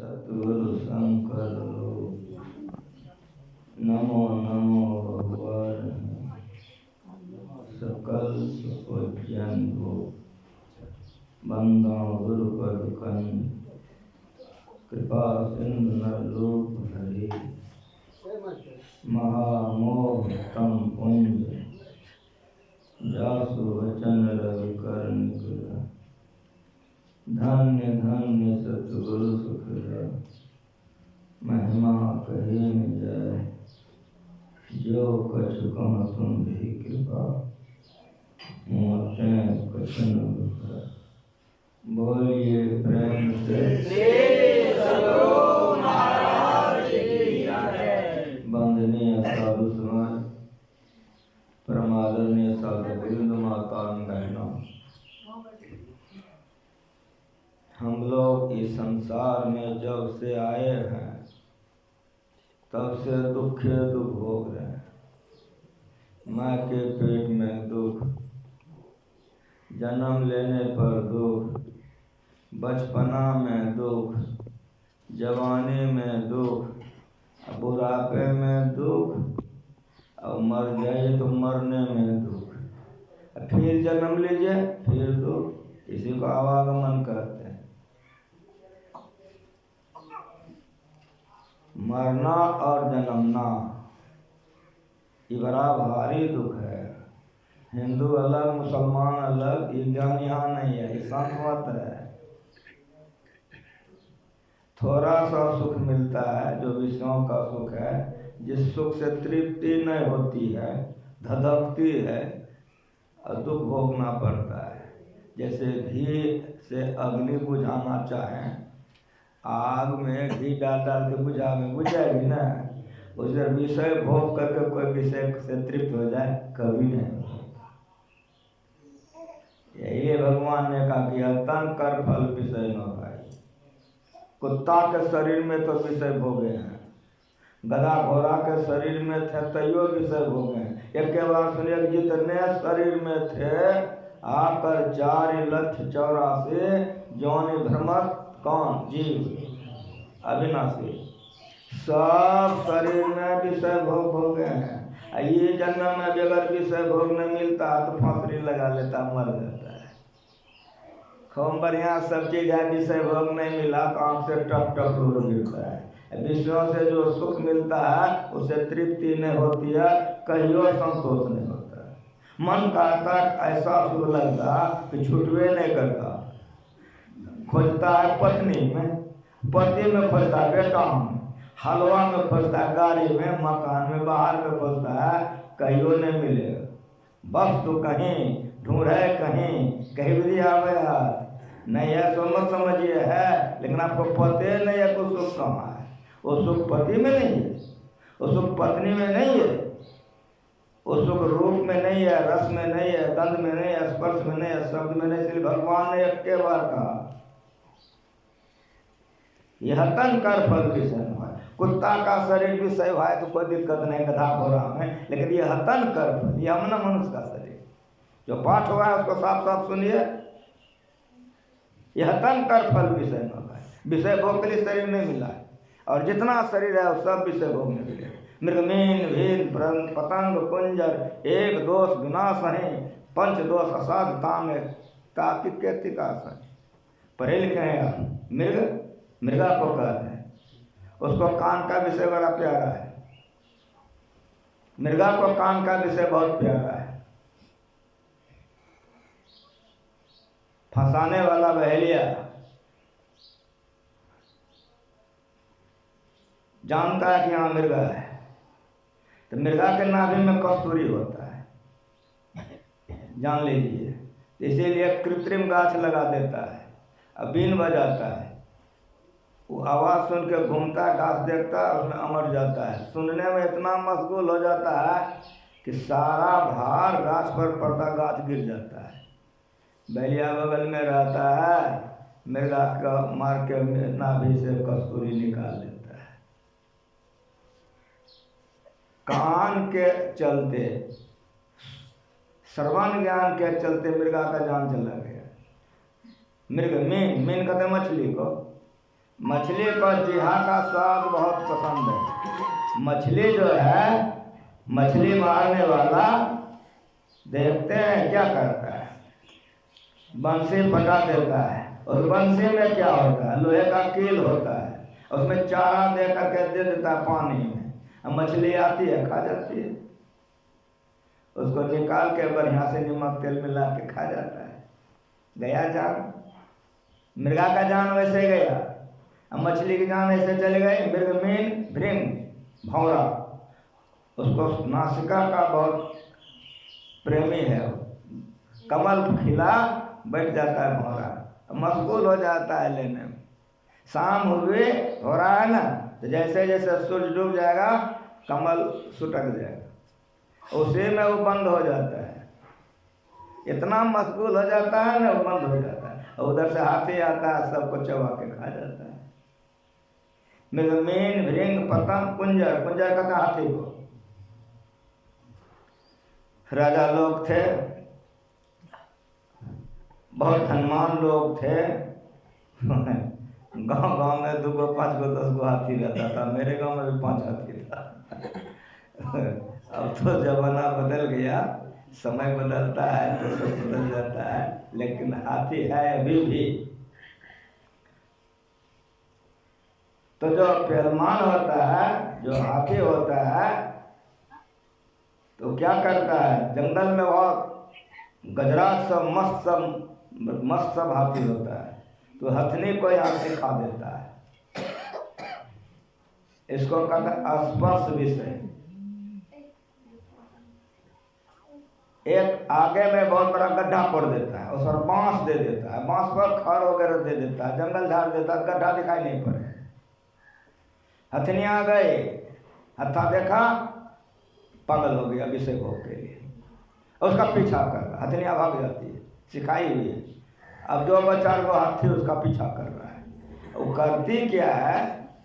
सतगुरु शंकर नमो नमो भगवान सकल सुपूज्यन हो बंदा गुरु पद कंद कृपा सिंधु नरलोक हरि महामोह तम पुंज जासु वचन रवि कर निकला धन्य धन्य सतगुरु सुख महिमा कही न जाए जो कछ कह तुम भी कृपा मोते कछन बोलिए प्रेम से वंदनीय साधु समाज परमादरणीय साधु वृंद माता बहनों, हम लोग इस संसार में जब से आए हैं तब से दुख भोग रहे हैं। माँ के पेट में दुख, जन्म लेने पर दुख, बचपना में दुख, जवानी में दुख, बुढ़ापे में दुख, और मर जाए तो मरने में दुख, फिर जन्म लीजिए फिर दुख। इसी को आवागमन कहते हैं। मरना और जन्मना ये बड़ा भारी दुख है। हिंदू अलग, मुसलमान अलग, ये ज्ञान यहाँ नहीं है, ये संत है। थोड़ा सा सुख मिलता है जो विषयों का सुख है, जिस सुख से तृप्ति नहीं होती है, धधकती है और दुख भोगना पड़ता है। जैसे घी से अग्नि बुझाना चाहें, आग में घी डाल डाल के बुझाएगी ना। उसे विषय भोग करके कोई विषय से तृप्त हो जाए, कभी नहीं। यही भगवान ने कहा कि तन कर फल विषय न भाई। कुत्ता के शरीर में तो विषय भोगे हैं, गधा घोड़ा के शरीर में थे तैयो विषय भोगे। एक के बार सुनिए, जितने शरीर में थे आकर 4,84,000 जौनि भ्रमत कौन जीव अविनाशी, सब शरीर में विषय भोग हो गए हैं। ये जन्म में अगर विषय भोग नहीं मिलता तो फांसी लगा लेता, मर जाता है। खूब बढ़िया सब चीज है, विषय भोग नहीं मिला तो आंख से टप टप रो गिरता है। विषयों से जो सुख मिलता है उसे तृप्ति नहीं होती है, कहियो संतोष नहीं होता। मन कहता ऐसा सुख लगता कि छूटवे नहीं करता। खोजता है पत्नी में, पति में खोजता है बेटा में, हलवा में खोजता है, गाड़ी में, मकान में, बाहर में खोजता है, कहियो नहीं मिलेगा। बस तो कहीं ढूंढे कहीं भी आवे नहीं है, सो मत समझिए है। लेकिन आपको पते नहीं है कुछ सुख कहाँ है। वो सुख पति में नहीं है, वो सुख पत्नी में नहीं है, वो सुख रूप में नहीं है, रस में नहीं है, गंध में नहीं है, स्पर्श में नहीं है, शब्द में नहीं। इसलिए भगवान ने एक बार कहा यह तन कर फल विषय है। कुत्ता का शरीर विषय हुआ है तो कोई दिक्कत नहीं, गधा घोड़ा में, लेकिन यह तन कर फल, यह हमने मनुष्य का शरीर जो पाठ हुआ है उसको साफ साफ सुनिए। यह तन कर फल विषय न है। विषय भोग के लिए शरीर नहीं मिला है, और जितना शरीर है वो सब विषय भोग में मिले। मृगमीन भीन पतंग कुंजर एक दोष विनाश है, पंच दोष असाध तांग ताकिका। पढ़े लिखे हैं। मृगा को कहते हैं, उसको कान का विषय बड़ा प्यारा है। मृगा को कान का विषय बहुत प्यारा है। फंसाने वाला बहेलिया जानता है कि यहाँ मृगा है, तो मृगा के नाभि में कस्तूरी होता है, जान लीजिए। इसीलिए कृत्रिम गाछ लगा देता है, अब बीन बजाता है, वो आवाज़ सुन के घूमता है, घास देखता है, उसमें अमर जाता है। सुनने में इतना मशगूल हो जाता है कि सारा भार गाछ पर पड़ता, गाछ गिर जाता है। बैलिया बगल में रहता है, मृगा का मार के नाभि से कस्तूरी निकाल लेता है। कान के चलते, श्रवण ज्ञान के चलते मृगा का जान चला गया। मृग मीन कहते मछली को, मछली को जीहा का स्वाद बहुत पसंद है। मछली जो है, मछली मारने वाला देखते हैं क्या करता है, बंसी फटा देता है। उस बंसी में क्या होता है, लोहे का कील होता है, उसमें चारा दे करके दे देता है पानी में। अब मछली आती है, खा जाती है, उसको निकाल के बढ़िया से नमक तेल मिला के खा जाता है। गया जान, मृगा का जान वैसे गया, अब मछली की जान ऐसे चले गए। मृग मीन भृंग भौरा, उसको नासिका का बहुत प्रेमी है, कमल खिला बैठ जाता है भौरा, मशगूल हो जाता है लेने में। शाम हुए हो रहा है ना, तो जैसे जैसे सूरज डूब जाएगा कमल सुटक जाएगा, उसी में वो बंद हो जाता है। इतना मशगूल हो जाता है ना, वो बंद हो जाता है। और उधर से हाथी आता है, सबको चबा के खा जाता है। मीन भृंग पतंग कुंजर, कुंजर का हाथी को। राजा लोग थे, बहुत धनवान लोग थे। गांव गांव में 2 गो 5 गो 10 गो हाथी रहता था। मेरे गांव में भी 5 हाथी था। अब तो जमाना बदल गया, समय बदलता है तो सब बदल जाता है, लेकिन हाथी है अभी भी। तो जो पहलवान होता है, जो हाथी होता है, तो क्या करता है, जंगल में बहुत गजराज सब मस्त सब हाथी होता है, तो हथनी को यहाँ से खा देता है। इसको कहते हैं स्पर्श विषय। एक आगे में बहुत बड़ा गड्ढा फोड़ देता है, उस पर बांस दे देता है, बांस पर खड़ वगैरह दे देता है, जंगल झाड़ देता है, गड्ढा दिखाई नहीं पड़े। हथनी आ गए, हथा देखा, पागल हो गया विषय भोग के लिए, उसका पीछा कर रहा, हथनियाँ भाग जाती है, सिखाई हुई है। अब 2-4 गो हाथी उसका पीछा कर रहा है। वो करती क्या है,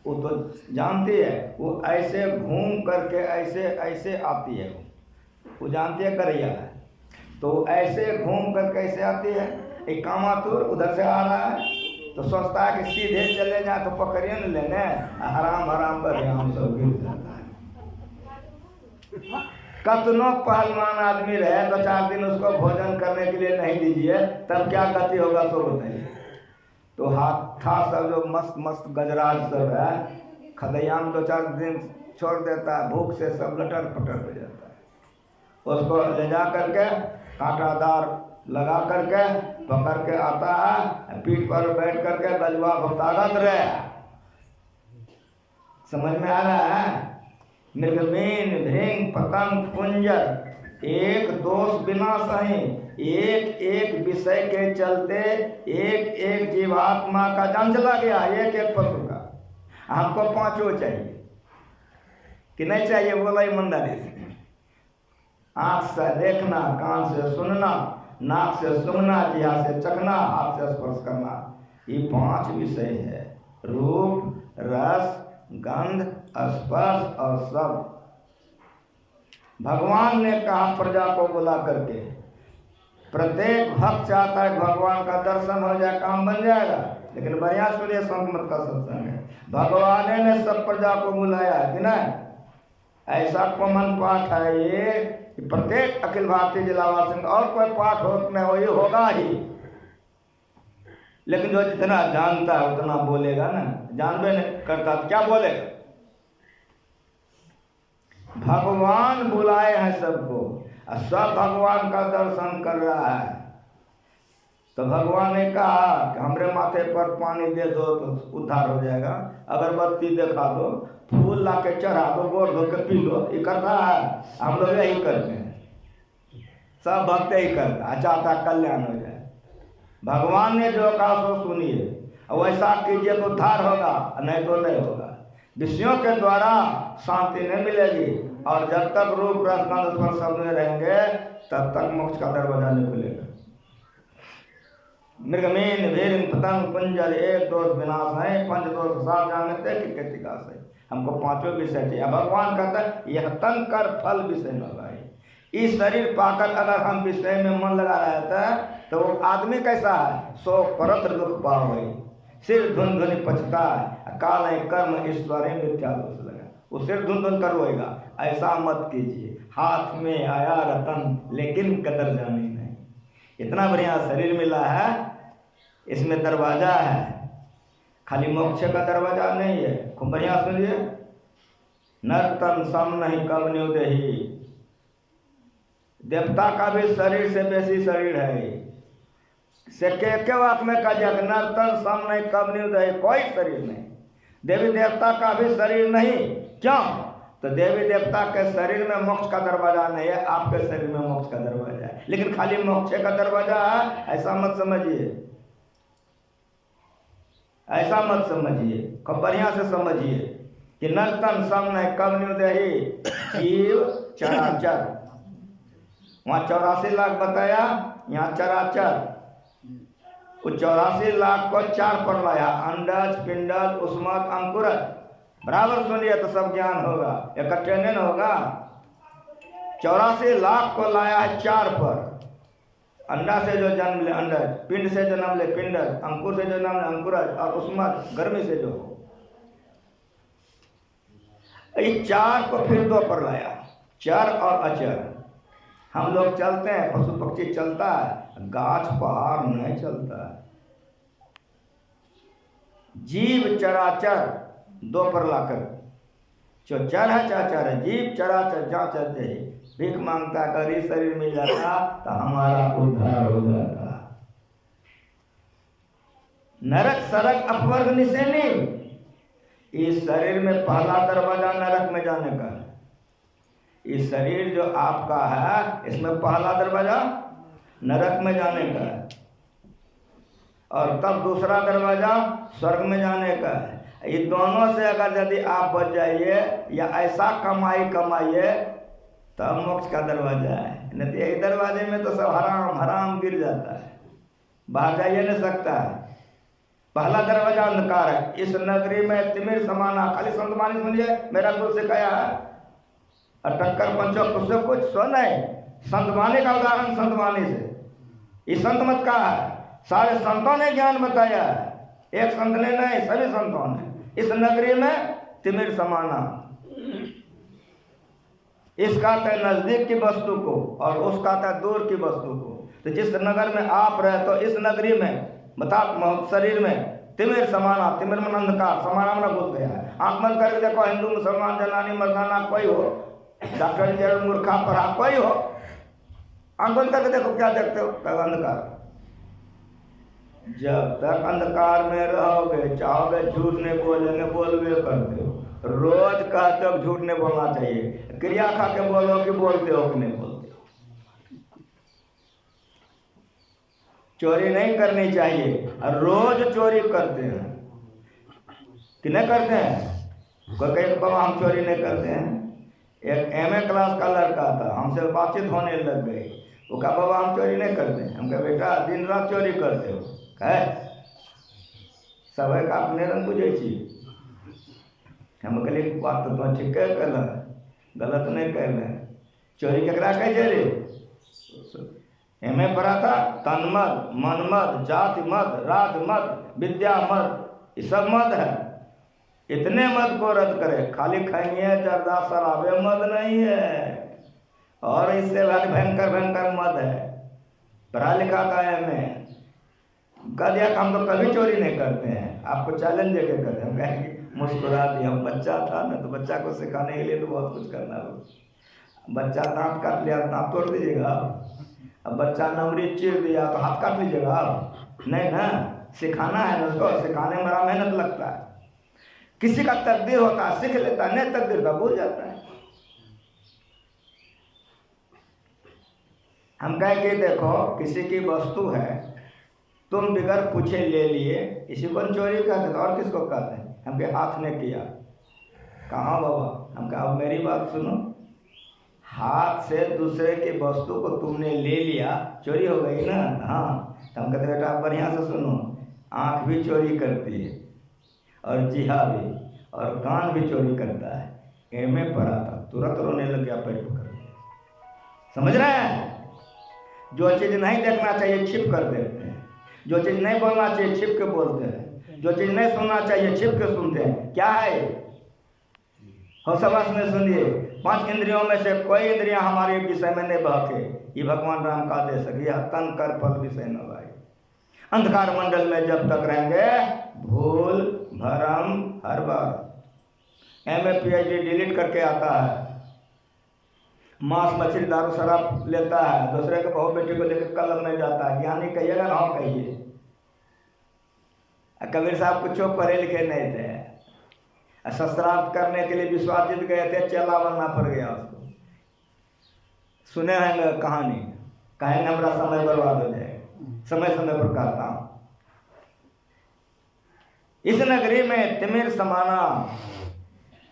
वो तो जानती है, वो ऐसे घूम करके ऐसे ऐसे आती है, वो जानती है करैया है, तो ऐसे घूम करके ऐसे आती है। एक कामातुर उधर से आ रहा है, तो सोचता है कि सीधे चले जाए तो पकड़िए न लेने, हराम हराम पर हम सब गिर जाता है। कतनो पहलवान आदमी रहे, 2-4 दिन उसको भोजन करने के लिए नहीं दीजिए, तब क्या गति होगा तो बताइए। तो हाथा सब जो मस्त मस्त गजराज सब है, खदैया में 2-4 दिन छोड़ देता है, भूख से सब लटर पटर हो जाता है। उसको ले जा करके कांटादार लगा करके पकड़ के आता है, पीठ पर बैठ करके गजवा भक्तागत रहे। समझ में आ रहा है? मृगमीन भृंग पतंग कुंजर, एक दोष बिना सही, एक एक विषय के चलते एक एक जीवात्मा का जान चला गया, एक एक पशु का। हमको 5 चाहिए कि नहीं चाहिए, बोला ईमानदारी से। आँख से देखना, कान से सुनना, नाक से सूंघना, जिह्वा से चखना, हाथ से स्पर्श करना, ये 5 विषय है। रूप, रस, गंध, स्पर्श और शब्द। भगवान ने कहा प्रजा को बुला करके, प्रत्येक भक्त चाहता है भगवान का दर्शन हो जाए, काम बन जाएगा। लेकिन बढ़िया सूर्य संगमत का सत्संग है, भगवान ने सब प्रजा को बुलाया है कि नहीं? ऐसा कॉमन पाठ है ये, प्रत्येक अखिल भारतीय जिलावासी और कोई पाठ हो नहीं हो, ये होगा ही। लेकिन जो जितना जानता है उतना बोलेगा ना, जानबे नहीं करता तो क्या बोलेगा? भगवान बुलाए हैं सबको, सब भगवान का दर्शन कर रहा है। तो भगवान ने कहा कि हमरे माथे पर पानी दे दो तो उद्धार हो जाएगा, अगरबत्ती दिखा दो, फूल ला के चढ़ा दो, गोड़ धो के पी लो, ये करता है। हम लोग यही करते हैं, सब भक्त ही करता है, चाहता कल्याण हो जाए। भगवान ने जो कहा सो सुनिए, और वैसा कीजिए तो उद्धार होगा, नहीं तो नहीं होगा। विषयों के द्वारा शांति नहीं मिलेगी, और जब तक रूप रस गंध स्पर्श सब में रहेंगे तब तक मोक्ष का दरवाजा नहीं खुलेगा। मृगमीन भृंग पतंग कुंजर, एक दोष विनाश है, 5 दोष साफ जानते कि कृतिकाश है। हमको 5 विषय चाहिए। भगवान कहता है यह तन कर फल विषय न भाई। इस शरीर पाकर अगर हम विषय में मन लगा रहता है तो वो आदमी कैसा है? सो परत दुख पावे, सिर धुन धुन पछताए, काल कर्म ईश्वरी मिथ्या दोष लगा। वो सिर धुन धुन कर रोएगा, ऐसा मत कीजिए। हाथ में आया रतन लेकिन कदर जानी नहीं। इतना बढ़िया शरीर मिला है, इसमें दरवाजा है, खाली मोक्ष का दरवाजा नहीं है। खूब बढ़िया सुनिए, नर्तन सम नहीं कब न्यूदही, देवता का भी शरीर से बेसी शरीर है। से के वाक में कहा जाए नर्तन सम नहीं कब न्यूदही, कोई शरीर नहीं। देवी देवता का भी शरीर नहीं। क्यों? तो देवी देवता के शरीर में मोक्ष का दरवाजा नहीं है, आपके शरीर में मोक्ष का दरवाजा है। लेकिन खाली मोक्ष का दरवाजा है ऐसा मत समझिए, ऐसा मत समझिए। खूब बढ़िया से समझिए कि नर्तन सम नहीं कब न्यूदही, जीव चराचर। वहां 84 लाख बताया, यहाँ चराचर। वो 84 लाख को 4 पर लाया, अंडज पिंडज उस्मत अंकुरज। बराबर सुनिए तो सब ज्ञान होगा, इकट्ठे नहीं होगा। 84 लाख को लाया है 4 पर। अंडा से जो जन्म ले अंडज, पिंड से जन्म ले पिंडज, अंकुर से जो जन्म ले अंकुरज, और उस्मत गर्मी से जो हो। इस 4 को फिर 2 पर लाया, चर और अचर। हम लोग चलते हैं, पशु पक्षी चलता है, गाछ पहाड़ नहीं चलता है। जीव चराचर 2 पर लाकर, जो चर है चाचर है, जीव चराचर जहाँ चलते ही भीख मांगता, करी शरीर मिल जाता तो हमारा उद्धार हो जाता। नरक सरक अपवर्ग निशानी, इस शरीर में पहला दरवाजा नरक में जाने का। इस शरीर जो आपका है, इसमें पहला दरवाजा नरक में जाने का है, और तब दूसरा दरवाजा स्वर्ग में जाने का है। ये दोनों से अगर यदि आप बच जाइए या ऐसा कमाई कमाइए तब मोक्ष का दरवाजा है। नहीं तो यही दरवाजे में तो सब हराम हराम गिर जाता है, बाहर जाइए नहीं सकता है। पहला दरवाजा अंधकार है। इस नगरी में तिमिर समाना, खाली संतवाणी सुनिए, मेरा गुरु से कहा है, अटक्कर पंचो कुछ कुछ सुन है। संतवाणी का उदाहरण संतवाणी से, इस संत मत का है, सारे संतों ने ज्ञान बताया है, एक संत ने नहीं, सभी संतों ने। इस नगरी में तिमिर समाना, इसका कहता है नजदीक की वस्तु को और उसका कहता है दूर की वस्तु को। तो जिस नगर में आप रहे तो इस नगरी में बता शरीर में तिमिर समाना, तिमिर में अंधकार, समाना में घुस गया है। आंख बंद करके देखो, हिंदू मुसलमान जनानी मर्दाना कोई हो, डॉक्टर इंजीनियर मूर्खा पढ़ा कोई हो, आंख बंद करके देखो क्या देखते हो? अंधकार। जब तक अंधकार में रहोगे, चाहोगे झूठ नहीं बोलेंगे, बोलवे करते हो। रोज कहते हो झूठ नहीं बोलना चाहिए, क्रिया खा के बोलो कि बोलते हो कि नहीं बोलते हो। चोरी नहीं करनी चाहिए, और रोज चोरी करते हैं कि नहीं करते हैं? कोई कहे बाबा हम चोरी नहीं करते हैं। एक MA क्लास का लड़का था, हमसे बातचीत होने लग गई। वो कहा बाबा हम चोरी नहीं करते हैं। हम कहा बेटा दिन रात चोरी करते हो है, सब का अपने रंग बुझे छी। हम कहलिए बात तो तुम ठीक कह गलत नहीं कह रहे। चोरी केकरा कह रे? MA पढ़ा था, तन मत, मन मत, जाति मत, राज मत, विद्या मत, ये सब मत है। इतने मत को रद्द करे, खाली खाइए जर्दा शराबे मत नहीं है, और इससे भयंकर भयंकर मत है। पढ़ा लिखा था MA, कह दिया हम तो कभी चोरी नहीं करते हैं, आपको चैलेंज देके करते हैं। हम कहेंगे मुस्कुरा दिया, बच्चा था ना, तो बच्चा को सिखाने के लिए तो बहुत कुछ करना हो। बच्चा दांत काट लिया, दांत तोड़ दीजिएगा? अब बच्चा नमरी चीर दिया तो हाथ काट लीजिएगा? नहीं ना, सिखाना है ना उसको, सिखाने में बड़ा मेहनत लगता है। किसी का तकदीर होता है, सीख लेता है, नहीं तकदीर का भूल जाता है। हम कहें कि देखो किसी की वस्तु है, तुम बिगर पूछे ले लिए, इसी को चोरी कहते हैं। और किसको कहते हैं? हमके हाथ ने किया। कहाँ बाबा? हम कहा अब मेरी बात सुनो, हाथ से दूसरे की वस्तु को तुमने ले लिया, चोरी हो गई ना? हाँ। तो हम कहते बेटा आप बढ़िया से सुनो, आँख भी चोरी करती है और जिहा भी, और कान भी चोरी करता है। MA पढ़ा था, तुरंत रोने लग गया पैर पकड़ के। समझ रहे हैं? जो चीज़ नहीं देखना चाहिए छिप कर देते हैं, जो चीज़ नहीं बोलना चाहिए छिप के बोलते हैं। जो चीज नहीं सुनना चाहिए छिप के सुनते हैं। क्या है? होशबस में सुनिए, 5 इंद्रियों में से कोई इंद्रियां हमारे विषय में नहीं बहके। ये भगवान राम का आदेश है, यह तन कर फल विषय न भाई। अंधकार मंडल में जब तक रहेंगे भूल भरम हर बार। MA PhD डिलीट करके आता है, मांस मछली दारू शराब लेता है, दूसरे के बहू बेटी को लेकर कलम में जाता है। ज्ञानी कहिएगा ना? हाँ कहिए। कबीर साहब कुछ पढ़े लिखे नहीं थे, शस्त्रार्थ करने के लिए विश्वासित गए थे, चेला बनना पड़ गया उसको। सुने हैं कहानी, कहेंगे हमारा समय बर्बाद हो जाएगा। समय समय पर कहता हूं, इस नगरी में तिमिर समाना,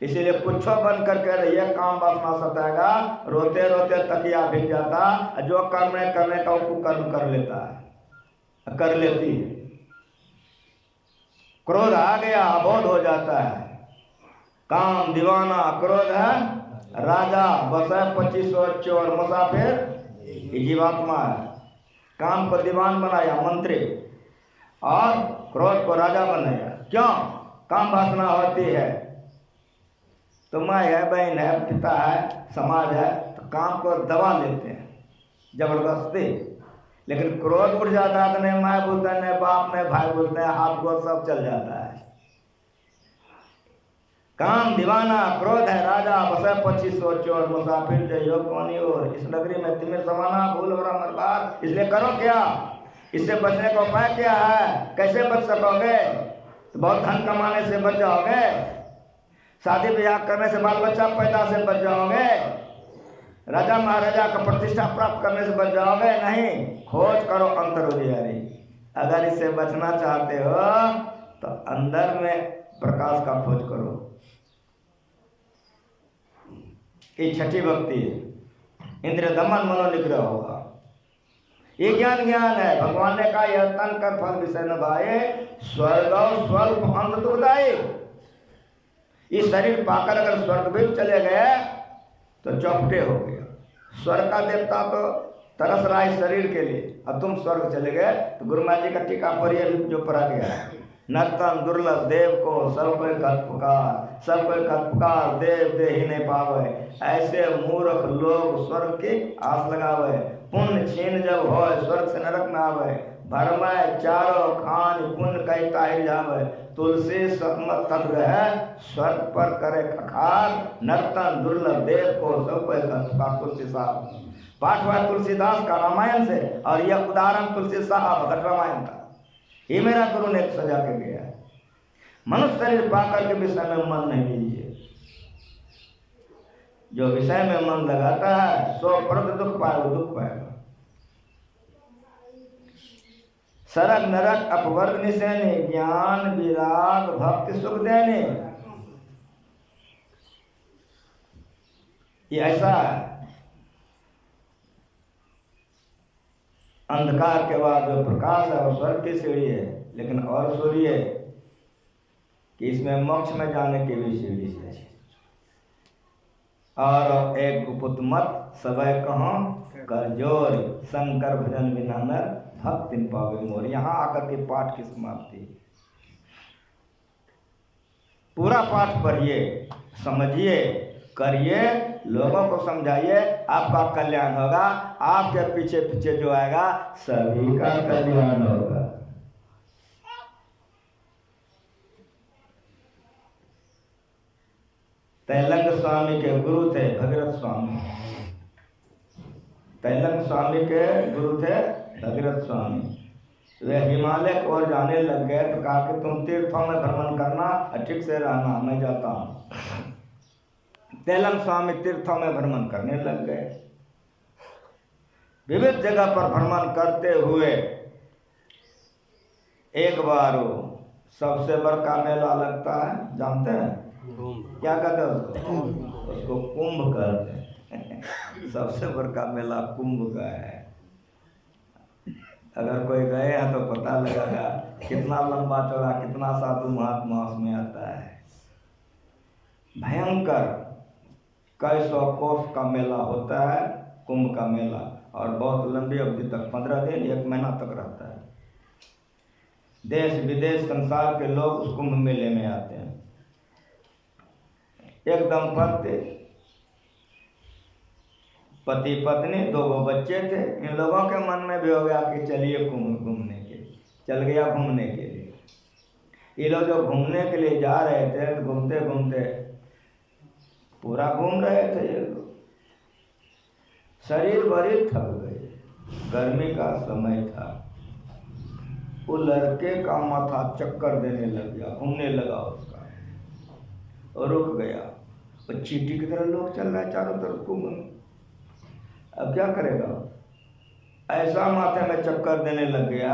इसीलिए कुछ बन करके रहिए। काम वासना सताएगा, रोते रोते तकिया भिग जाता, जो कर्म करने का वो कर्म कर लेता है, कर लेती है। क्रोध आ गया, अबोध हो जाता है। काम दीवाना, क्रोध है राजा, बस है 2500 चोर, मुसाफिर जीवात्मा है। काम को दीवान बनाया मंत्री, और क्रोध को राजा बनाया। क्यों? काम वासना होती है, तो माँ है, बहन है, पिता है, समाज है, तो काम को दबा लेते हैं जबरदस्ती। लेकिन क्रोध उठ जाता है तो नहीं माँ बोलते हैं, नहीं बाप, नहीं भाई बोलते हैं, हाथ गोद सब चल जाता है। काम दीवाना, क्रोध है राजा, बसे 2500 चोर, मुसाफिर जइयो कोनी ओर। इस नगरी में तिमिर समाना, भूल भरम हर बार। इसलिए करो क्या? इससे बचने का उपाय क्या है? कैसे बच सकोगे? तो बहुत धन कमाने से बच जाओगे, शादी ब्याह करने से, बाल बच्चा पैदा से बच जाओगे, राजा महाराजा का प्रतिष्ठा प्राप्त करने से बच जाओगे? नहीं, खोज करो अंतर उजियारी। अगर इससे बचना चाहते हो तो अंदर में प्रकाश का खोज करो। ये छठी भक्ति है, इंद्रिय दमन मनोनिग्रह होगा। ये ज्ञान है। भगवान ने कहा, यह तन कर फल विषय न भाए, स्वर्ग स्वल्प अंत दुखदायी। ये शरीर पाकर अगर स्वर्ग भी चले गए तो चौपटे हो गया। स्वर्ग का देवता तो तरस रहा है शरीर के लिए, अब तुम स्वर्ग चले गए तो गुरु महाराज जी का टीका पर जो पढ़ा गया है, नर्तन दुर्लभ देव को सब कोई कत पुकार, सब कोई कत पुकार, देव दे ही नहीं पावे। ऐसे मूर्ख लोग स्वर्ग की आस लगावे, पुण्य छीन जब हो स्वर्ग से नरक में आवे। भरमय चारों खान पुण्य कई ताहिर जावे, तुलसी सतमत तत्व है स्वर्ग पर करे खखार। नर्तन दुर्लभ देव को सब कोई कत पुकार। तुलसी साहब पाठ हुआ तुलसीदास का रामायण से, और यह उदाहरण तुलसी साहब भगत रामायण का। ये मेरा गुरु ने सजा के गया है। मनुष्य शरीर पाकर के विषय में मन नहीं दीजिए। जो विषय में मन लगाता है सो प्रद दुख पाए, वो दुख पाएगा। सरग नरक अपवर्ग निशैने, ज्ञान विराग भक्ति सुख देने। ये ऐसा है, अंधकार के बाद जो प्रकाश है वो स्वर्ग की सीढ़ी है। लेकिन और सुनिए कि इसमें मोक्ष में जाने की भी सीढ़ी है। और एक गुपुत मत सबय कहो कर जोर, शंकर भजन बिना नर भक्ति पावे मोर। यहाँ आकर के पाठ की समाप्ति। पूरा पाठ पढ़िए, समझिए, करिए, लोगों को समझाइए, आपका कल्याण होगा। आपके पीछे पीछे जो आएगा सभी का कल्याण होगा। तैलंग स्वामी के गुरु थे भगीरथ स्वामी। तैलंग स्वामी के गुरु थे भगीरथ स्वामी। वे हिमालय को ओर जाने लग गए तो कहा कि तुम तीर्थों में भ्रमण करना, ठीक से रहना, मैं जाता हूँ। तैलंग स्वामी तीर्थों में भ्रमण करने लग गए। विविध जगह पर भ्रमण करते हुए एक बार वो सबसे बड़ा मेला लगता है, जानते हैं क्या कहते हैं उसको? कुंभ कहते हैं। सबसे बड़ा मेला कुंभ का है। अगर कोई गए हैं तो पता लगेगा कितना लंबा चौड़ा, कितना साधु महात्मा उसमें आता है। भयंकर कई सौ कोस का मेला होता है कुंभ का मेला, और बहुत लंबी अवधि तक 15 दिन 1 महीना तक रहता है। देश विदेश संसार के लोग उस कुंभ मेले में आते हैं। एक दंपत्ति, पति पत्नी, 2 बच्चे थे। इन लोगों के मन में भी हो गया कि चलिए कुंभ घूमने के लिए। चल गया घूमने के लिए। ये लोग जो घूमने के लिए जा रहे थे तो घूमते घूमते पूरा घूम रहे थे ये लोग, शरीर बड़ी थक गए। गर्मी का समय था। वो लड़के का माथा चक्कर देने लग गया, घूमने लगा उसका, और रुक गया। और चींटी की तरह लोग चल रहे चारों तरफ घूम। अब क्या करेगा? ऐसा माथे में चक्कर देने लग गया,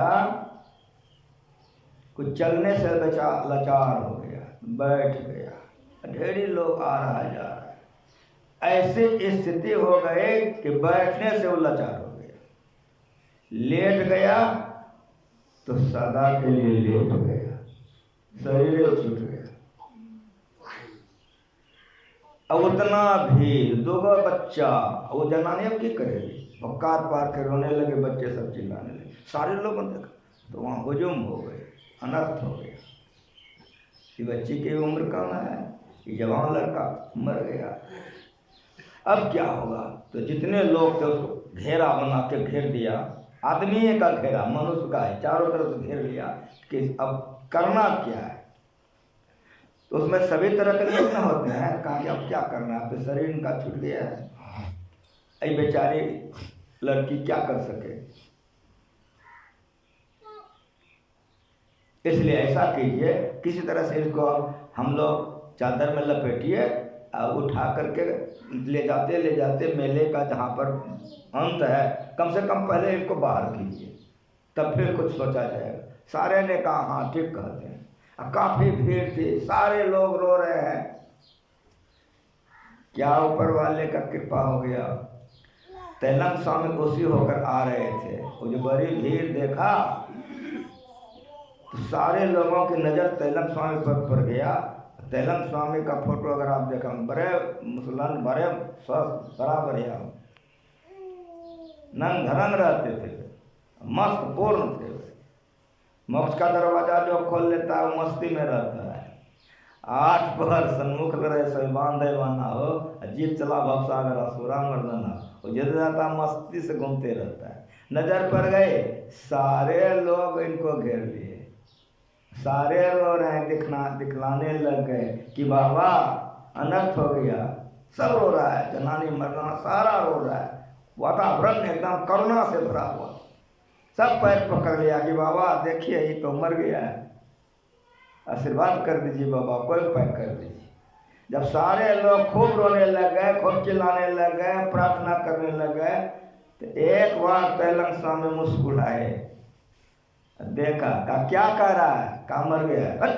कुछ चलने से लाचार हो गया, बैठ गया। ढेरी लोग आ रहा जा रहा है। ऐसी स्थिति हो गई कि बैठने से वो लाचार हो गया। लेट गया तो सदा के लिए लेट गया, शरीर छूट गया। अब उतना भीड़, 2 बच्चा, वो जनानी अब क्या करेगी? और कार पार के रोने लगे, बच्चे सब चिल्लाने लगे। सारे लोगों ने देखा तो वहाँ हुजूम हो गए, अनर्थ हो गया। कि बच्ची की उम्र कम है, ये जवान लड़का मर गया। अब क्या होगा? तो जितने लोग थे उसको घेरा बना के घेर दिया। आदमी का घेरा, मनुष्य का है, चारों तरफ से घेर लिया कि अब करना क्या है। तो उसमें सभी तरह के लोग न होते हैं। कहा कि अब क्या करना है, तो शरीर इनका छूट गया है। ऐ बेचारी लड़की क्या कर सके? इसलिए ऐसा कीजिए, किसी तरह से इसको हम लोग चादर में लपेटिए और उठा करके ले जाते मेले का जहाँ पर अंत है, कम से कम पहले इनको बाहर कीजिए, तब फिर कुछ सोचा जाएगा। सारे ने कहा हाँ ठीक कहते हैं। काफी भीड़ थी, सारे लोग रो रहे हैं। क्या ऊपर वाले का कृपा हो गया। तैलंग स्वामी खुशी होकर आ रहे थे। वो जो बड़ी भीड़ देखा तो सारे लोगों की नज़र तैलंग स्वामी पर पड़ गया। तैलंग स्वामी का फोटो अगर आप देखा, बड़े मुसलमान, बड़े स्वस्थ, बड़ा बढ़िया, नंग धरंग रहते थे, मस्त पूर्ण थे। मोक्ष का दरवाजा जो खोल लेता है वो मस्ती में रहता है। 8 पहर सन्मुख रहे सभी बांधे बना हो, जीत चला भवसागर असुरा मर्दना, वो जिद जाता मस्ती से घूमते रहता है। नजर पड़ गए, सारे लोग इनको घेर लिए, सारे रो रहे हैं, दिखलाने लग गए कि बाबा अनर्थ हो गया। सब रो रहा है, जनानी मर्दाना सारा रो रहा है। वातावरण एकदम करुणा से भरा हुआ। सब पैर पकड़ लिया कि बाबा देखिए ये तो मर गया है, आशीर्वाद कर दीजिए बाबा, कोई उपाय कर दीजिए। जब सारे लोग खूब रोने लग गए, खूब चिल्लाने लग गए, प्रार्थना करने लग गए, तो एक बार तैलंग स्वामी मुस्कुराए, देखा का क्या कह रहा है, का मर गया है।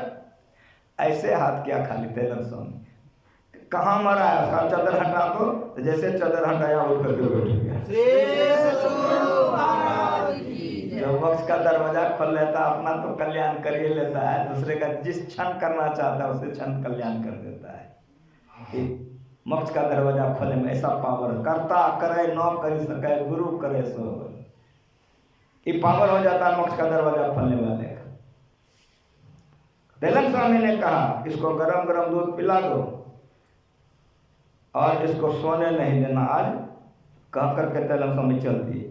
ऐसे हाथ किया खाली तैलंग स्वामी, कहाँ मरा है, उसका चादर हटा दो। तो जैसे चादर हटाया उठ करके बैठ गया। जो मोक्ष का दरवाजा खोल लेता है, अपना तो कल्याण कर ही लेता है, दूसरे का जिस क्षण करना चाहता है उसे क्षण कल्याण कर देता है। मोक्ष का दरवाजा खोले में ऐसा पावर, करता करे नौ कर सके, गुरु करे सो, ये पावर हो जाता है मोक्ष का दरवाजा खोलने वाले का। तैलंग स्वामी ने कहा इसको गरम गरम दूध पिला दो और इसको सोने नहीं देना आज, कह करके तैलंग स्वामी चल दिए।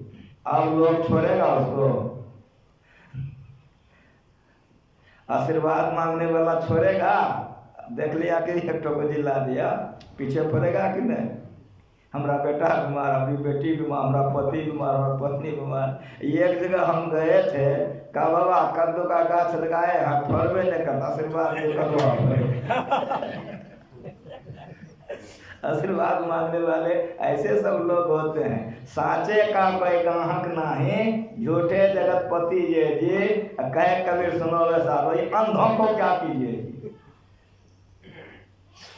अब लोग छोड़ेगा उसको, आशीर्वाद मांगने वाला छोड़ेगा? देख लिया कि एक को जिला दिया, पीछे पड़ेगा कि नहीं। हमारा बेटा बीमार, हमारी बेटी बीमार, हमारा पति बीमार, हमारा पत्नी बीमार। एक जगह हम गए थे, कहा बाबा कद्दू का गाछ लगाए, हाथ फलवे नहीं करता, आशीर्वाद मांगने वाले ऐसे सब लोग होते हैं। साचे का कोई गाहक नहीं, झूठे जगत पति ये जी, कहे कबीर सुनो वैसा, वही अंधों को क्या कीजिए।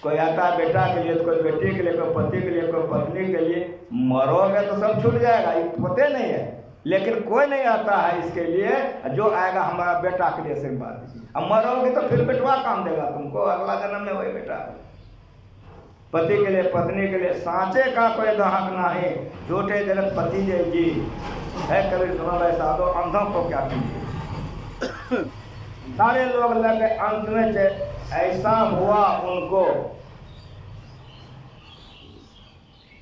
कोई आता है बेटा के लिए, तो कोई बेटी के लिए, कोई पति के लिए, कोई पत्नी के लिए। मरोगे तो सब छूट जाएगा, ये पते नहीं है, लेकिन कोई नहीं आता है इसके लिए। जो आएगा हमारा बेटा के लिए आशीर्वाद, अब मरोगे तो फिर बेटवा काम देगा तुमको, अगला जन्म में वही बेटा। पति के लिए, पत्नी के लिए, सांचे का कोई ग्राहक नहीं, झूठे जगत पति जय जी है। कभी सुनो भाई साधो, अंधों को क्या कीजिए। सारे लोग लगे, अंत में ऐसा हुआ उनको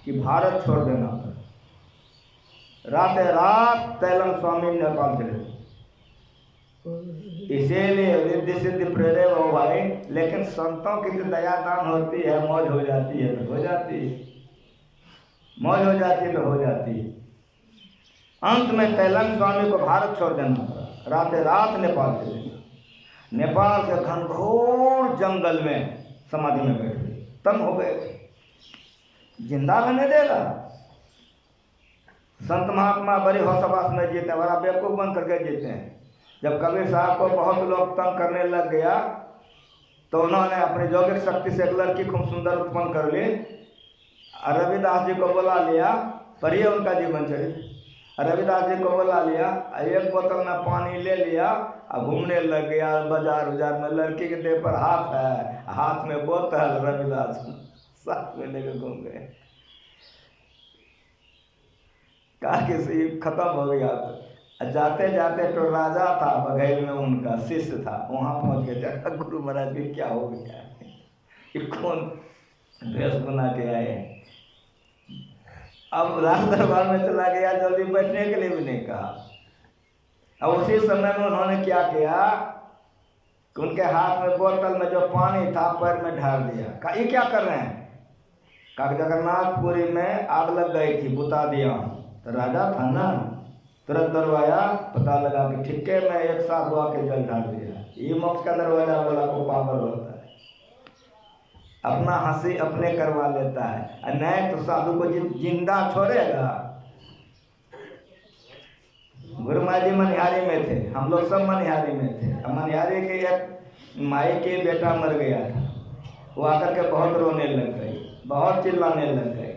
कि भारत छोड़ देना पड़ा। रात रात तैलंग स्वामी नेपाल चले, इसीलिए रिद्धि सिद्धि प्रेरे हो भाई। लेकिन संतों की जो दया दान होती है, मौज हो जाती है तो हो जाती है, मौज हो जाती है तो हो जाती है। अंत में तैलंग स्वामी को भारत छोड़ देना पड़ा, रात रात नेपाल चले। नेपाल के घनघोर जंगल में समाधि में बैठ गए, तम हो गए, जिंदा रहने देगा। संत महात्मा बड़े होशबास में जीते हैं, बड़ा बेवकूफ बन करके जीते हैं। जब कबीर साहब को बहुत लोग तंग करने लग गया तो उन्होंने अपनी यौगिक शक्ति से एक लड़की खूब सुंदर उत्पन्न कर ली। रविदास जी को बुला लिया, पढ़िए उनका जीवन चरित्र। रविदास जी को बुला लिया, एक बोतल में पानी ले लिया और घूमने लग गया बाजार उजार में। लड़की के देह पर हाथ है, हाथ में बोतल, रविदास साथ में लेकर घूम गए। कहा कि खत्म हो गया। जाते जाते तो राजा था बघेल में, उनका शिष्य था, वहां पहुंच के देखा गुरु महाराज के क्या हो गया, ये कौन ड्रेस बना के आए हैं। अब राज दरबार में चला गया, जल्दी बैठने के लिए भी नहीं कहा। अब उसी समय में उन्होंने क्या किया कि उनके हाथ में बोतल में जो पानी था पैर में ढाल दिया। कहा ये क्या कर रहे हैं? कहा जगन्नाथपुरी में आग लग गई थी, बुता दिया। तो राजा था ना, तुरंत दरवाजा पता लगा कि ठीक है, मैं एक साथ हुआ के जल ढाल दिया। ये मोक्ष का दरवाजा वाला को पावर होता है, अपना हंसी अपने करवा लेता है, नहीं तो साधु को जिंदा छोड़ेगा। गुरु महाराज जी मनिहारी में थे, हम लोग सब मनिहारी में थे। मनिहारी के एक माई के बेटा मर गया था, वो आकर के बहुत रोने लग गई, बहुत चिल्लाने लग गई।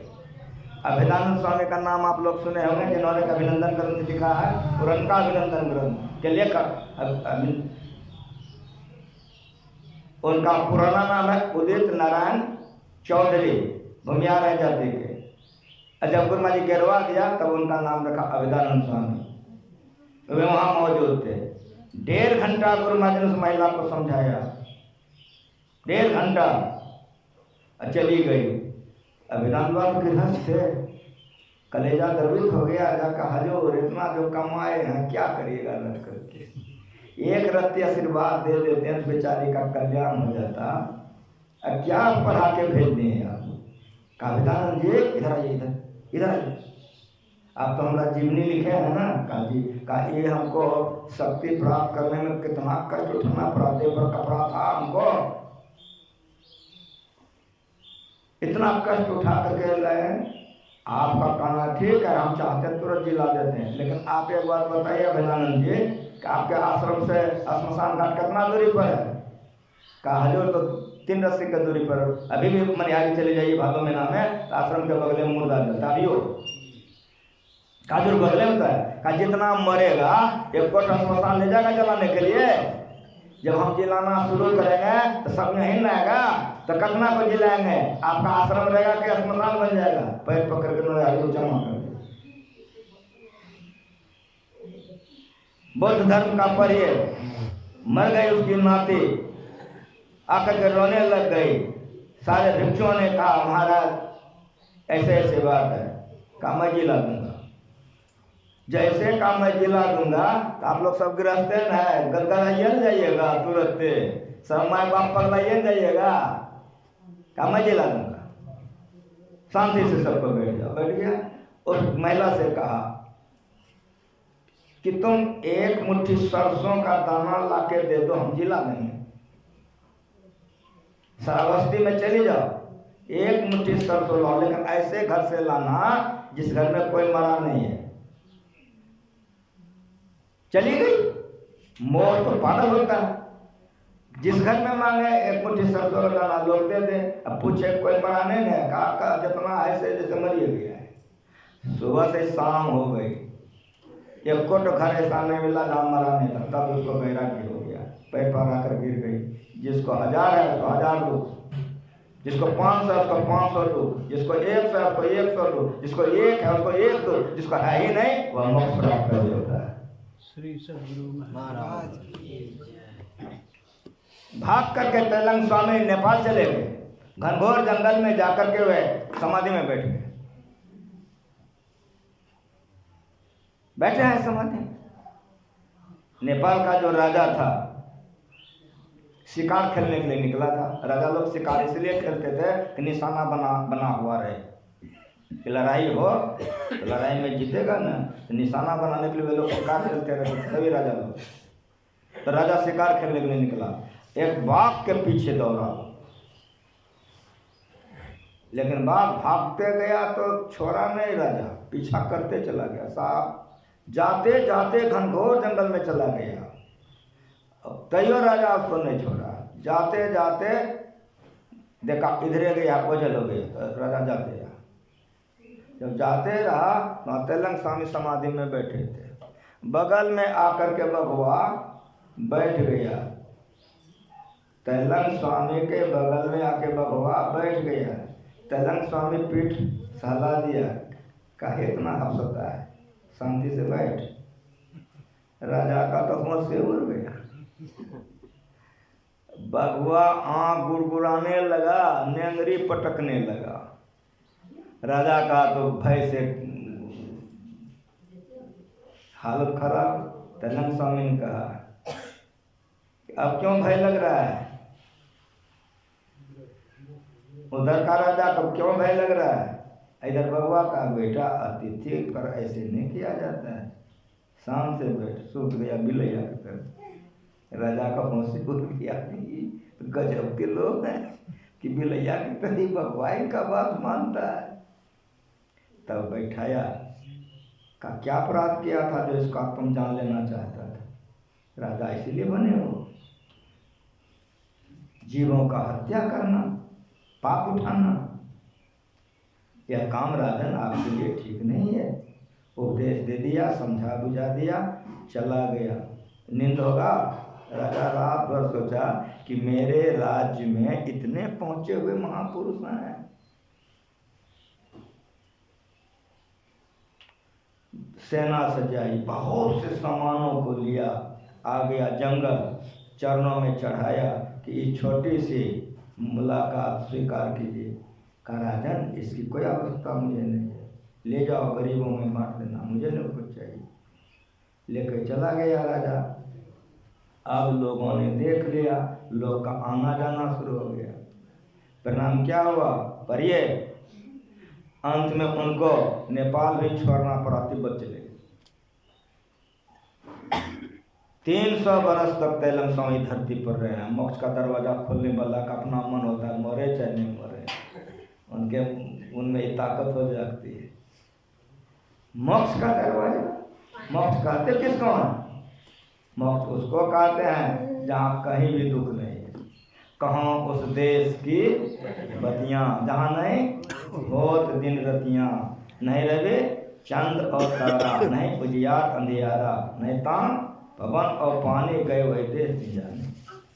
अभिनंदन स्वामी का नाम आप लोग सुने होंगे, जिन्होंने अभिनंदन ग्रंथ लिखा है, पुरनका अभिनंदन ग्रंथ के लेखक। उनका पुराना नाम है उदित नारायण चौधरी, भूमियार है जाति के। जब गुरु महाराज जी गिरवा दिया तब उनका नाम रखा अभिनंदन स्वामी। वे वहाँ मौजूद थे। 1.5 घंटा गुरु महाराज ने उस महिला को समझाया, 1.5 घंटा, चली गई। अभिनंदन गृहस्थ थे, कलेजा गर्वित हो गया, जाकर हजूर इतना जो कमाए हैं क्या करिएगा रख करके, एक रत्ती आशीर्वाद दे देते हैं तो बेचारी का कल्याण हो जाता। अब क्या पढ़ा के भेज दिए आप? कहा अभिनंदन जी इधर आइए, इधर इधर आइए, आप तो हमारा जीवनी लिखे हैं ना। कहा जी, कहा ये हमको शक्ति प्राप्त करने में कितना कष्ट उठाना पड़ा, देह पर कपड़ा था हमको, इतना कष्ट उठा करके लाए। आपका कहना ठीक है, हम चाहते तुरंत जिला देते हैं, लेकिन आप एक बात बताइए अभिनंदन जी कि आपके आश्रम से श्मशान घाट कितना दूरी पर है? कहा हजूर तो 3 रस्सी की दूरी पर। अभी भी मनिहारी चले जाइए भादो महीना में, तो आश्रम के बगले में मुर्दा जलता भी हो। कहा हजूर बगले में है? कहा जितना मरेगा एक कोठा श्मशान ले जाएगा जलाने के लिए। जब हम जिलाना शुरू करेंगे तो सब यहीं रहेगा, तो कतना को जिलाएंगे? आपका आश्रम रहेगा कि श्मशान बन जाएगा? पैर पकड़ के जमा कर दे। बुद्ध धर्म का पढ़िए, मर गई उसकी नाती, आकर के रोने लग गई। सारे भिक्षुओं ने कहा महाराज ऐसे ऐसे बात है। कहा मैं जिला दूंगा, जैसे काम मैं जिला दूंगा तो आप लोग सब गृहस्थ है, गदगदाइए न जाइएगा तुरंत, सब माँ बाप पगलाइए न जाइएगा। कहा मैं जिला दूंगा, शांति से सबको बैठ जाओ। बैठ गया। उस महिला से कहा कि तुम 1 मुट्ठी सरसों का दाना लाके दे दो, हम जिला देंगे। श्रावस्ती में चली जाओ, 1 मुट्ठी सरसों लाओ, लेकिन ऐसे घर से लाना जिस घर में कोई मरा नहीं है। चली गई। मोह तो पागल होता है, जिस घर में मांगे 1 मुट्ठी सरसों का दाना लोग दे दे। अब पूछे कोई मरा नहीं है? कहा जितना ऐसे जैसे मरिए गया है। सुबह से शाम हो गई, एक को तो घर ऐसा नहीं मिला जहाँ मरा नहीं था, तब उसको वैराग्य हो गया, पैर पर आकर गिर गई। जिसको 1000 है उसको 1000 दो, जिसको 500 है उसको 500 दो, जिसको 100 है उसको 100 दो, जिसको 1 है उसको 1 दो, जिसको है ही नहीं वह मोक्ष प्राप्त कर लेता है। श्री सद्गुरु महाराज। भाग करके तेलंग स्वामी नेपाल चले गए, घनघोर जंगल में जाकर के वे समाधि में बैठ गए, बैठे हैं समाधि। नेपाल का जो राजा था शिकार खेलने के लिए निकला था। राजा लोग शिकार इसलिए खेलते थे कि निशाना बना हुआ रहे, कि लड़ाई हो तो लड़ाई में जीतेगा ना, तो निशाना बनाने के लिए वे लोग शिकार खेलते रहते सभी राजा लोग। तो राजा शिकार खेलने के लिए निकला, एक बाघ के पीछे दौड़ा, लेकिन बाघ भागते गया तो छोड़ा नहीं, राजा पीछा करते चला गया। साहब जाते जाते घनघोर जंगल में चला गया, तैयो राजा उसको नहीं छोड़ा। जाते जाते देखा इधरे गया, ओझल हो गया, तो राजा जाते रहा। जब जाते रहा तो तेलंग स्वामी समाधि में बैठे थे, बगल में आकर के भगवा बैठ गया। तेलंग स्वामी के बगल में आके भगवा बैठ गया। तेलंग स्वामी पीठ सहला दिया, काहे इतना हंसता है, शांति से बैठ। राजा का तो होश से उड़ गया। बगुआ आँख गुड़गुड़ाने लगा, नेंगरी पटकने लगा। राजा का तो भय से हालत खराब। तेलंग स्वामी ने कहा, अब क्यों भय लग रहा है? उधर का राजा को क्यों भय लग रहा है? इधर बगुआ का बेटा, अतिथि पर ऐसे नहीं किया जाता है, शाम से बैठ। सूख गया बिलैया की तरह। राजा का होश उड़ गया। गजब के लोग हैं कि बिलैया की तरह बगवाई का बात मानता है। तब बैठाया, का क्या अपराध किया था जो इसका तुम जान लेना चाहता था? राजा इसीलिए बने हो, जीवों का हत्या करना, पाप उठाना, यह काम राजन आपके लिए ठीक नहीं है। उपदेश दे दिया, समझा बुझा दिया, चला गया। नींद होगा। राजा रात भर सोचा कि मेरे राज्य में इतने पहुंचे हुए महापुरुष हैं, सेना सजाई, बहुत से सामानों को लिया, आ गया जंगल, चरणों में चढ़ाया कि इस छोटी सी मुलाकात स्वीकार कीजिए। कहा राजन इसकी कोई आवश्यकता मुझे नहीं है, ले जाओ गरीबों में बांट देना, मुझे नहीं कुछ चाहिए। लेकर चला गया राजा। अब लोगों ने देख लिया, लोग का आना जाना शुरू हो गया। परिणाम क्या हुआ? पढ़िए, अंत में उनको नेपाल भी छोड़ना पड़ा, तिब्बत चले गए। 300 बरस तक तेलंग स्वामी धरती पर रहे हैं। मोक्ष का दरवाजा खोलने वाला का अपना मन होता है, मरे चाहे नहीं मरे, उनके उनमें ताकत हो जाती है। मोक्ष का दरवाजा, मोक्ष कहते किसको हैं? मोक्ष उसको कहते हैं जहाँ कहीं भी दुख नहीं है। कहाँ उस देश की बतियाँ जहाँ नहीं होत दिन रतियाँ, नहीं रवे चंद और तारा, नहीं उजियार अंधियारा, नहीं तान पवन और पानी गए वही देश नहीं जाने।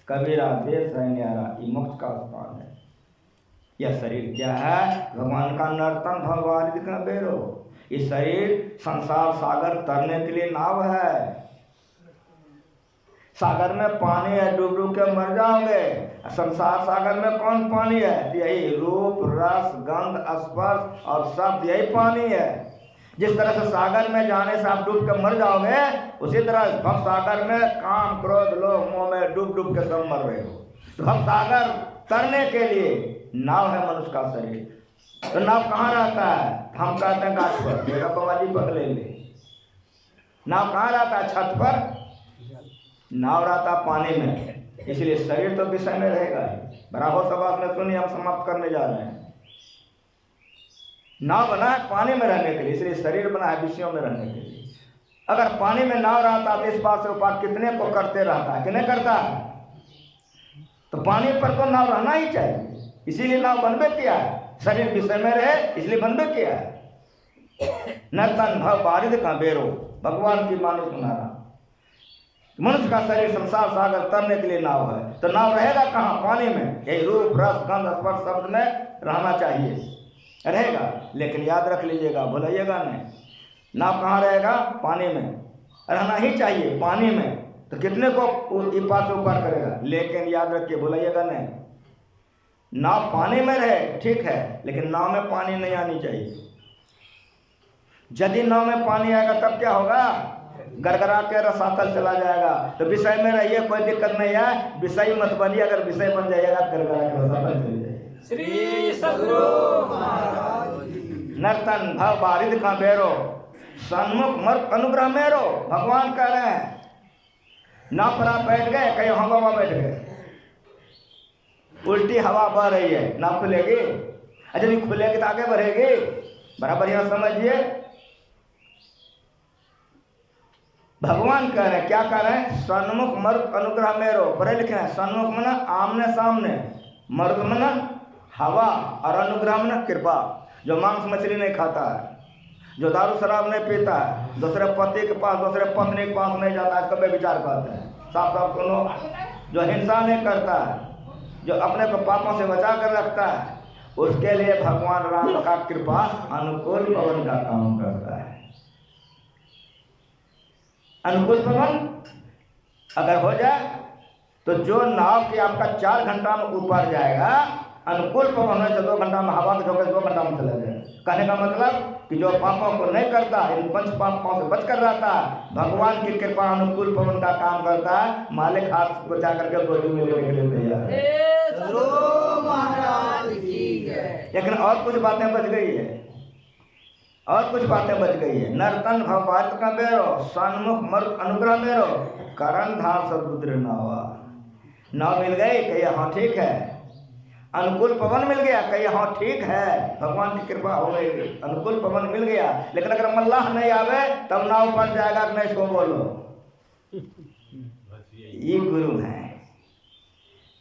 कबीरा देश है न्यारा, ये मोक्ष का स्थान है। यह शरीर क्या है? भगवान का नर्तन भगवान का बेरो। ये शरीर संसार सागर तरने के लिए नाव है। सागर में पानी है, डूब डूब के मर जाओगे। संसार सागर में कौन पानी है? यही रूप रस गंध स्पर्श और शब्द, यही पानी है। जिस तरह से सागर में जाने से आप डूब के मर जाओगे, उसी तरह भव सागर में काम क्रोध लोभ मोह में डूब डूब के सब मर रहे हो। तो भव सागर तरने के लिए नाव है मनुष्य का शरीर। तो नाव कहाँ रहता है? हम कहते हैं गाछ पर, मेरा बाबाजी पकड़े ले। नाव कहाँ रहता है? छत पर। नाव रहता पानी में, इसलिए शरीर तो विषय में रहेगा। बराबर सवाल में सुनिए, हम समाप्त करने जा रहे हैं। नाव बना है पानी में रहने के लिए, इसलिए शरीर बना है विषयों में रहने के लिए। अगर पानी में नाव रहता तो इस पार से उपार कितने को करते रहता है कि नहीं करता? तो पानी पर तो नाव रहना ही चाहिए, इसीलिए नाव बनबे किया है। शरीर विषय में रहे इसलिए बनबे किया है। नर्तन भव बारिद का बेरो, भगवान की मानो सुना रहा। मनुष्य का शरीर संसार सागर तरने के लिए नाव है। तो नाव रहेगा कहाँ? पानी में। यही रूप रस गंध स्पर्श शब्द में रहना चाहिए, रहेगा। लेकिन याद रख लीजिएगा, भूलिएगा नहीं। नाव कहाँ रहेगा? पानी में रहना ही चाहिए, पानी में। तो कितने को पार से ऊपर करेगा। लेकिन याद रखिए, भुलाइएगा नहीं, नाव पानी में रहे ठीक है, लेकिन नाव में पानी नहीं आनी चाहिए। यदि नाव में पानी आएगा तब क्या होगा, गड़गड़ा के रसातल चला जाएगा। तो विषय में रहिए, कोई दिक्कत नहीं है, विषय मत बनिए। अगर विषय बन जाएगा तो गड़गड़ा के रसातल चली जाएगा। श्री सद्गुरु महाराज नर्तन भव बारिद का बेरो, सन्मुख मर्त अनुग्रह मेरो। भगवान कह रहे हैं, ना पर आप बैठ गए, कहीं हम बाबा बैठ गए, उल्टी हवा बह रही है, ना खुलेगी। अच्छा नहीं खुलेगी तो आगे बढ़ेगी। बराबर यहाँ समझिए, भगवान कह रहे हैं, क्या कह रहे हैं, सन्मुख मर्त अनुग्रह मेरो। पढ़े लिखे हैं, सन्मुख मना आमने सामने, मर्त मना हवा, और अनुग्रह मना कृपा। जो मांस मछली नहीं खाता है, जो दारू शराब नहीं पीता है, दूसरे पति के पास, दूसरे पत्नी के पास नहीं जाता है, इसका बेविचार कहते हैं। साफ साफ सुनो, जो हिंसा नहीं करता है, जो अपने को पापों से बचा कर रखता है, उसके लिए भगवान राम का कृपा अनुकूल पवन का काम करता है। अनुकूल पवन अगर हो जाए तो जो नाव की आपका 4 घंटा में ऊपर जाएगा, अनुकूल पवन होने से 2 घंटा में हवा के झोंके 2 घंटा में चला जाए। कहने का मतलब कि जो पापों को नहीं करता, इन 5 पापों से बच कर रहता है, भगवान की कृपा अनुकूल पवन का काम करता है। मालिक हाथ बचा करके गोदी में लेने के लिए तैयार है। लेकिन और कुछ बातें बच गई है, और कुछ बातें बच गई है। नर्तन भव बारिद का बेरो, सन्मुख मर्त अनुग्रह मेरो, करण धार सदबुद्ध नावा। नाव मिल गई, कहिए हाँ ठीक है। अनुकूल पवन मिल गया, कहिए हाँ ठीक है, भगवान की कृपा हो गई, अनुकूल पवन मिल गया। लेकिन अगर मल्लाह नहीं आवे तब नाव पर जाएगा कि नहीं, सो बोलो। ये गुरु हैं,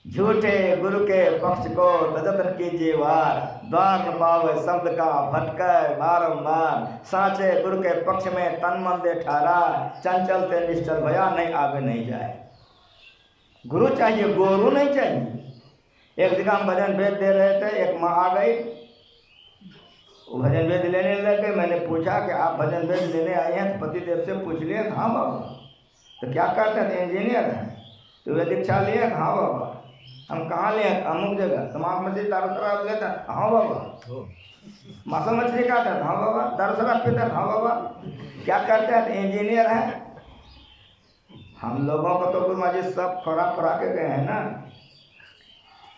झूठे गुरु के पक्ष को तजतन कीजिए वार, द्वार न पावे शब्द का भटके बारंबार। साचे गुरु के पक्ष में तन मन दे ठारा, चंचल ते निश्चल भया नहीं आगे नहीं जाए। गुरु चाहिए, गुरु नहीं चाहिए। एक जगह हम भजन भेद दे रहे थे, एक माँ आ गई, वो भजन भेद लेने लग गई। मैंने पूछा कि आप भजन भेद लेने आए हैं, तो पतिदेव से पूछ लिए। हाँ बाबा। तो क्या करते हैं, इंजीनियर हैं, तो वे दीक्षा लिए। हाँ बाबा। हम कहाँ लिए, अमुक जगह। तो मांस मछली दारू शराब लेता। हाँ बाबा। मांस मछली खाता है। हाँ बाबा। दारू शराब पीता है। हाँ बाबा। क्या करते हैं, तो इंजीनियर हैं। हम लोगों को तो गुरु जी सब खड़ा करा के गए हैं ना।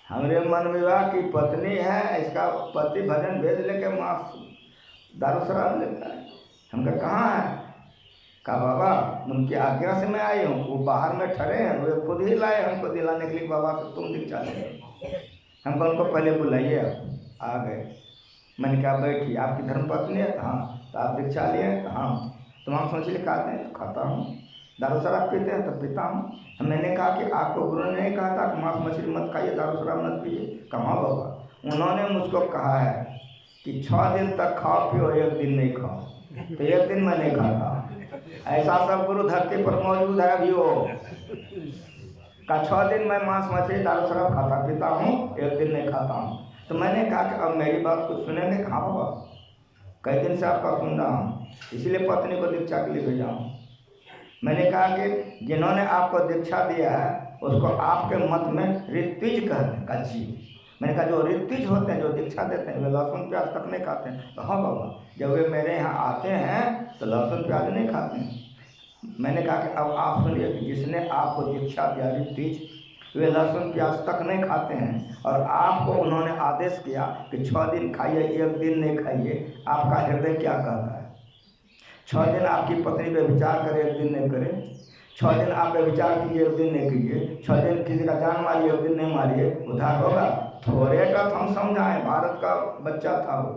हमरे मन विवाह की पत्नी है, इसका पति भजन भेज लेके मांस दारू शराब लेता है। हम कहाँ है, कहा बाबा उनकी आज्ञा से मैं आई हूँ, वो बाहर में ठहरे हैं, वे खुद ही लाए हमको दिलाने के लिए, बाबा से तुम दीक्षा ले। हमको उनको पहले बुलाइए। आ गए। मैंने कहा बैठिए, आपकी धर्मपत्नी है? हाँ। तो आप दीक्षा लिए? हाँ। तो मांस मछली खाते हैं? तो खाता हूँ। दारू शराब पीते हैं? तो पीता हूँ। मैंने कहा कि आपको गुरु ने नहीं कहा था कि मांस मछली मत खाइए, दारू शराब मत पीजिए? कहाँ बाबा, उन्होंने मुझको कहा है कि 6 दिन तक खाओ पियो, 1 दिन नहीं खाओ। तो 1 दिन मैं नहीं खाता। ऐसा सब गुरु धरती पर मौजूद है अभी। वो का 6 दिन मैं मांस मछली दारू शराब खाता पीता हूँ, 1 दिन नहीं खाता हूँ। तो मैंने कहा कि अब मेरी बात कुछ सुनेंगे? कहाँ बाबा, कई दिन से आपका सुन रहा हूँ, इसलिए पत्नी को दीक्षा के लिए भेजा हूँ। मैंने कहा कि जिन्होंने आपको दीक्षा दिया है उसको आपके मत में ऋत्विज कहते हैं, कच्ची। मैंने कहा जो ऋत्विज होते हैं, जो दीक्षा देते हैं, वे लहसुन प्याज तक नहीं खाते हैं। तो हाँ बाबा, जब वे मेरे यहाँ आते हैं तो लहसुन प्याज नहीं खाते हैं। मैंने कहा कि अब आप सुनिए कि जिसने आपको दीक्षा दिया ऋत्विज, वे लहसुन प्याज तक नहीं खाते हैं, और आपको उन्होंने आदेश किया कि 6 दिन खाइए, 1 दिन नहीं खाइए। आपका हृदय क्या कहता है? 6 दिन आपकी पत्नी पे विचार करे, 1 दिन नहीं करे। 6 दिन आप पे विचार कीजिए, 1 दिन नहीं कीजिए। 6 दिन किसी का जान मारिए, 1 दिन नहीं मारिए, उद्धार होगा? थोड़े का तो हम समझाएं, भारत का बच्चा था, वो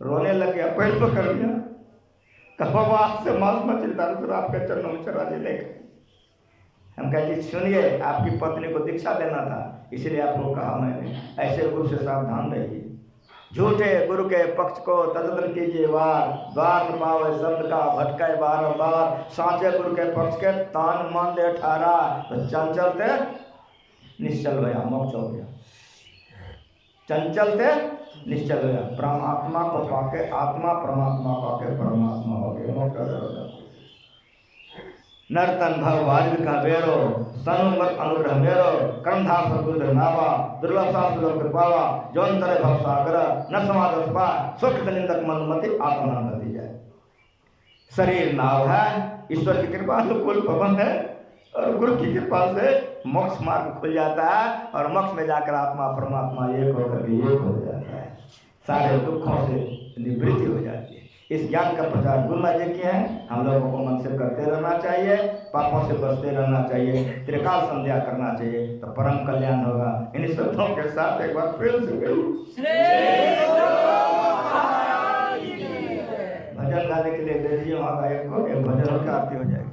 रोने लग गया, पैर तो कर लिया। कहो आपसे मांस मछली दारू शराब आपके चरणों में चढ़ा दे। हम कहते सुनिए, आपकी पत्नी को दीक्षा देना था, इसलिए आपको कहा मैंने, ऐसे गुरु से सावधान रहिए। झूठे गुरु के पक्ष को तजतन कीजिए वार, द्वार न पावे शब्द का भटके बारंबार। साचे गुरु के पक्ष के तान मन दे ठारा, तो चंचल थे निश्चल भया, मोक्ष हो गया। चंचल थे निश्चल भया, परमात्मा को पाके आत्मा, परमात्मा पाके परमात्मा हो गया, मोक्ष हो गया। नर्तन भव वारिद का बेरो सनुमत अनुग्रह मेरो कर्मधा सदुर्ध नावा दुर्लभ शास्त्र कृपावा जौनतरे भव सागर न समादस पा सुख निंदक मनुमति आत्मना गति जाए। शरीर नाव है, ईश्वर की कृपा अनुकूल पवन है और गुरु की कृपा से मोक्ष मार्ग खुल जाता है और मोक्ष में जाकर आत्मा परमात्मा एक होकर के एक हो जाता है, सारे दुखों से निवृत्ति हो जाती है। इस ज्ञान का प्रचार गुरु महाराज किए हैं, हम लोगों को मन से करते रहना चाहिए, पापों से बचते रहना चाहिए, त्रिकाल संध्या करना चाहिए तो परम कल्याण होगा। इन शब्दों के साथ एक बार फिर से भजन गाने के लिए दे दीजिए, वहाँ का एक भजन होकर आरती हो जाएगी।